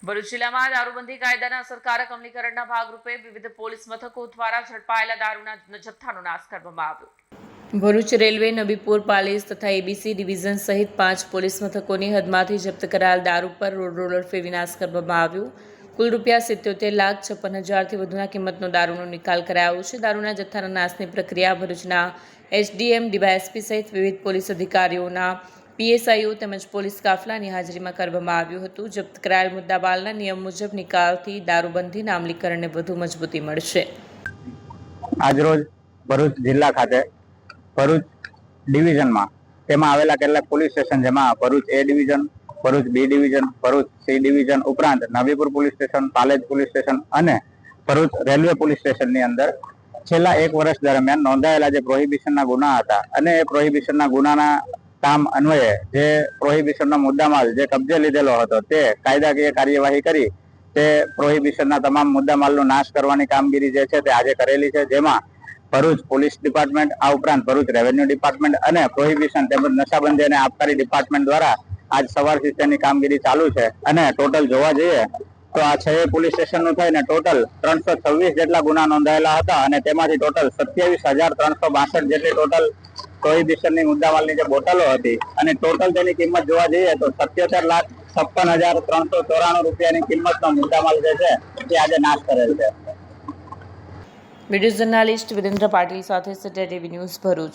ભરૂચ જિલ્લામાં દારૂબંધી કાયદાના અસરકારક અમલીકરણના ભાગરૂપે વિવિધ પોલીસ મથકો દ્વારા ઝડપાયેલા દારૂના જથ્થાનો નાશ કરવામાં આવ્યો. ભરૂચ રેલવે, નબીપુર પાલિસ તથા એબીસી ડિવિઝન સહિત 5 પોલીસ મથકોની હદમાંથી જપ્ત કરાયેલ દારૂ પર રોડ રોલર ફેરવી નાશ કરવામાં આવ્યો. કુલ ₹77,56,000થી વધુના કિંમતનો દારૂનો નિકાલ કરાયો છે. દારૂના જથ્થાના નાશની પ્રક્રિયા ભરૂચના એસડીએમ, ડીવાયએસપી સહિત વિવિધ પોલીસ અધિકારીઓના પીએસઆઈઓ તેમજ પોલીસ કાફલાની હાજરીમાં કરવામાં આવ્યું હતું. જપ્ત કરાયેલ મુદ્દામાલના નિયમ મુજબ નિકાલથી દારૂબંધીના અમલીકરણને વધુ મજબૂતી મળશે. આજરોજ ભરૂચ જિલ્લા ખાતે ભરૂચ ડિવિઝનમાં તેમાં આવેલા કેટલાક પોલીસ સ્ટેશન, જેમાં Bharuch A division, Bharuch B division, Bharuch C division ઉપરાંત Nabipur police station, Palej police station અને ભરૂચ રેલવે પોલીસ સ્ટેશનની અંદર છેલ્લા 1 વર્ષ દરમિયાન નોંધાયેલા જે પ્રોહિબિશનના ગુના હતા અને એ પ્રોહિબિશનના ગુનાના કામ અન્વયે જે પ્રોહિબિશનનો મુદ્દામાલ જે કબજે લીધેલો હતો તે કાયદાકીય કાર્યવાહી કરી તે પ્રોહિબિશનના તમામ મુદ્દામાલનો નાશ કરવાની કામગીરી જે છે તે આજે કરેલી છે. જેમાં ભરૂચ પોલીસ ડિપાર્ટમેન્ટ, આ ઉપરાંત ભરૂચ રેવન્યુ ડિપાર્ટમેન્ટ અને પ્રોહિબિશન તેમજ નશાબંધી અને આબકારી ડિપાર્ટમેન્ટ દ્વારા આજ સવારથી તેની કામગીરી ચાલુ છે. અને ટોટલ જોવા જઈએ તો આ 6 પોલીસ સ્ટેશનનું થઈને ટોટલ 326 જેટલા ગુના નોંધાયેલા હતા અને તેમાંથી ટોટલ 27,362 જેટલી ટોટલ પ્રોહિબિશનની મુદ્દામાલની જે બોટલો હતી અને ટોટલ તેની કિંમત જોવા જઈએ તો 77,56,394 રૂપિયાની કિંમતનો મુદ્દામાલ જે છે તે આજે નાશ કરેલ છે. વિડીયો જર્નાલિસ્ટ વિરેન્દ્ર પાટીલ સાથે સેટેલાઇટ ટીવી ન્યૂઝ ભરૂચ.